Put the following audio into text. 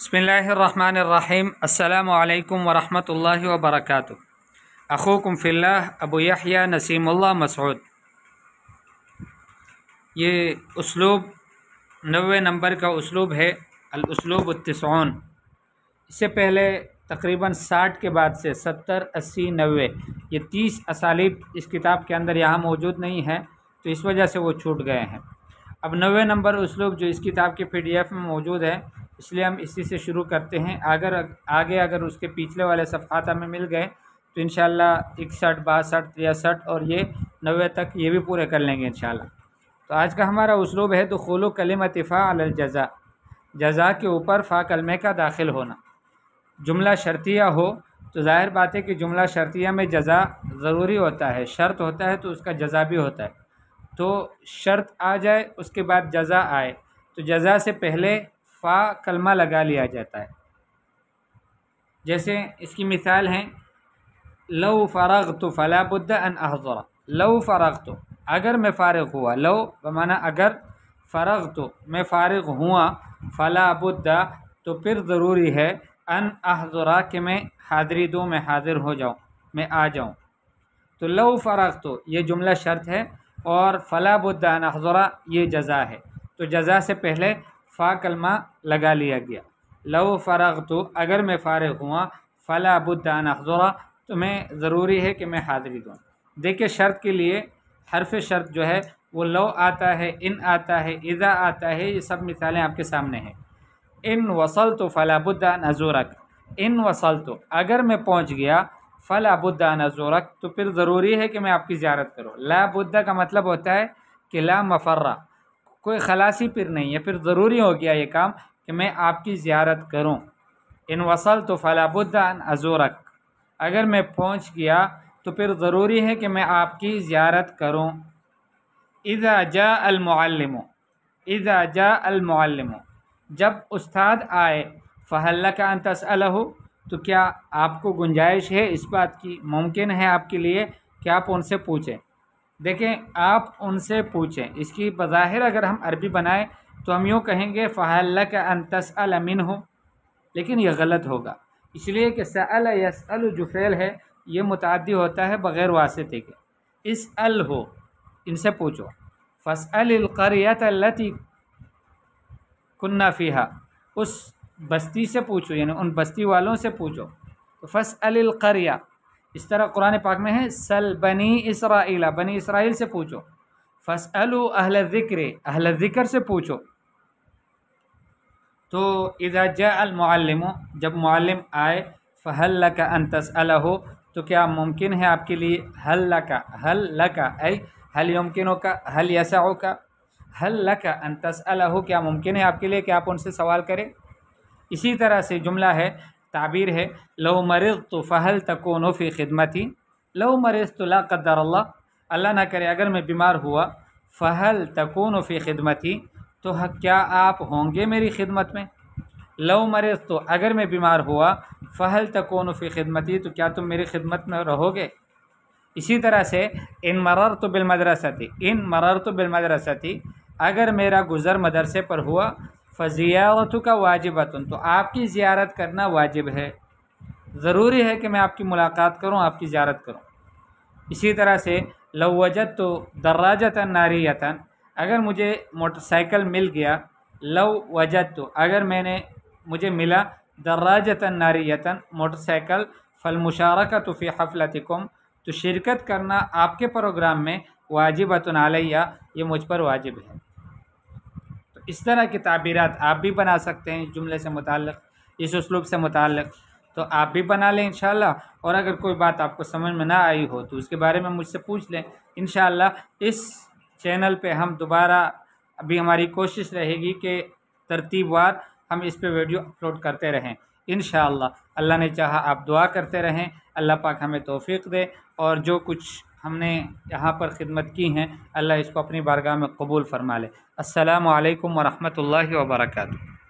बिस्मिल्लाहिर्रहमानिर्रहीम। अस्सलामु अलैकुम वरहमतुल्लाहि वबरकातुह। अखूकुम फिल्लाह अबू यहया नसीमुल्लाह मसऊद। ये उसलूब 90 नंबर का उसलूब है, अल उसलूब उत्तिसऊन। इससे पहले तकरीबन 60 के बाद से 70, 80, 90 ये 30 असालीब इस किताब के अंदर यहाँ मौजूद नहीं है, तो इस वजह से वो छूट गए हैं। अब 90 नंबर उसलूब जो इस किताब के PDF में मौजूद है, इसलिए हम इसी से शुरू करते हैं। अगर उसके पिछले वाले सफ़हात हमें मिल गए तो इंशाअल्लाह 61, 62, 63 और ये 90 तक ये भी पूरे कर लेंगे इंशाअल्लाह। तो आज का हमारा उसलूब है दुखूलु कलिमत फ़ा अलल जज़ा। जज़ा के ऊपर फ़ा कलमे का दाखिल होना। जुमला शर्तिया हो तो ज़ाहिर बात है कि जुमला शर्तिया में जज़ा ज़रूरी होता है, शर्त होता है तो उसका जज़ा भी होता है। तो शर्त आ जाए उसके बाद जज़ा आए तो जज़ा से पहले फ़ा कलमा लगा लिया जाता है। जैसे इसकी मिसाल है, लौ फ़रग़तु फ़ला बुद्द अन अहज़रा। लौ फ़रग़तु अगर मैं फ़ारिग़ हुआ, लौ बमाना अगर, फ़रग़तु मैं फ़ारिग़ हुआ, फ़ला बुद्द तो फिर ज़रूरी है, अन अहज़रा कि मैं हाज़िरी दूँ, मैं हाज़िर हो जाऊँ, मैं आ जाऊँ। तो लौ फ़रग़तु ये जुमला शर्त है और फ़ला बुद्द अन अहज़रा ये जज़ा है। तो जज़ा से पहले फ़ा कलमा लगा लिया गया। लौ फ़रग़तु अगर मैं फ़ारिग़ हुआ, फ़ला बुद्द अन अहज़रा तो मैं ज़रूरी है कि मैं हाज़िरी दूँ। देखिए शर्त के लिए हर्फ़ शर्त जो है वो लौ आता है, इन आता है, इज़ा आता है, ये सब मिसालें आपके सामने हैं। इन वसलतु फ़ला बुद्द अन अज़ूरक। इन वसलतु अगर मैं पहुँच गया, फ़ला बुद्द अन अज़ूरक तो फिर ज़रूरी है कि मैं आपकी ज़ियारत करूँ। ला बुद्द का मतलब होता है कि ला मफ़र्रा, कोई खलासी फिर नहीं है, फिर ज़रूरी हो गया ये काम कि मैं आपकी ज़ियारत करूं। इन वसल तो फ़ला बुद्द अन अज़ूरक अगर मैं पहुंच गया तो फिर ज़रूरी है कि मैं आपकी ज़ियारत करूं। इज़ा जा अल मुअल्लिमु, इज़ा जा अल मुअल्लिमु जब उस्ताद आए, फ़हल लका अन तसअलहु तो क्या आपको गुंजाइश है इस बात की, मुमकिन है आपके लिए कि आप उनसे पूछें। देखें, आप उनसे पूछें, इसकी बज़ाहिर अगर हम अरबी बनाएं तो हम यूँ कहेंगे फ़हल लका अन तसअल मिन्हु, लेकिन यह गलत होगा, इसलिए कि सअल यसअलु जो फ़ेल है ये मुतअद्दी होता है बग़ैर वासिते के। इस अल हो, इनसे पूछो। फ़स्अलिल क़रियत अल्लती कुन्ना फ़ीहा, उस बस्ती से पूछो, यानी उन बस्ती वालों से पूछो। तो फ़स्अलिल क़रिया इस तरह कुरान पाक में है, सल बनी इसराइला, बनी इसराइल से पूछो। फ़स्अलु अहल ज़िक्र, अहल ज़िक्र से पूछो। तो इज़ा जाअल मुअल्लिमु जब मुअल्लिम आए, फ़हल लका अन तसअलहु तो क्या मुमकिन है आपके लिए, हल लका ऐ हल युमकिनुका, हल यसअुका, हल लका अन तसअलहु क्या मुमकिन है आपके लिए कि आप उनसे सवाल करें। इसी तरह से जुमला है, ताबीर है, लौ मरिज़तु फ़हल तकूनु फ़ी खिदमती। लौ मरिज़तु ला क़द्दर अल्लाह, अल्लाह ना करे अगर मैं बीमार हुआ, फ़हल तकूनु फ़ी खिदमती तो क्या आप होंगे मेरी खिदमत में। लौ मरिज़तु अगर मैं बीमार हुआ, फ़हल तकूनु फ़ी खिदमती तो क्या तुम मेरी खिदमत में रहोगे। इसी तरह से इन मररतु बिल मदरसती, इन मररतु बिल मदरसती अगर मेरा गुज़र मदरसे पर हुआ, फ़ज़ियारतुका वाजिबतुन तो आपकी ज़ियारत करना वाजिब है, ज़रूरी है कि मैं आपकी मुलाकात करूं, आपकी ज़ियारत करूं। इसी तरह से लौ वजदतु दर्राजतन नारियतन अगर मुझे मोटरसाइकिल मिल गया, लौ वजदतु अगर मुझे मिला, दर्राजतन नारियतन मोटरसाइकिल, फ़ल मुशारकतु फ़ी हफ़लतिकुम तो शिरकत करना आपके प्रोग्राम में, वाजिबतुन अलैया ये मुझ पर वाजिब है। तो इस तरह की ताबीरात आप भी बना सकते हैं इस जुमले से मुताल्लिक़, इस उसलूब से मुताल्लिक़, तो आप भी बना लें इंशाअल्लाह। और अगर कोई बात आपको समझ में ना आई हो तो उसके बारे में मुझसे पूछ लें इंशाअल्लाह। इस चैनल पे हम दोबारा, अभी हमारी कोशिश रहेगी कि तरतीबवार हम इस पे वीडियो अपलोड करते रहें इंशाअल्लाह। अल्लाह ने चाहा आप दुआ करते रहें, अल्लाह पाक हमें तौफ़ीक़ दे और जो कुछ हमने यहाँ पर खिदमत की हैं अल्लाह इसको अपनी बारगाह में कबूल फ़रमा ले। अस्सलामु अलैकुम वरहमतुल्लाहि वबरकातुहू।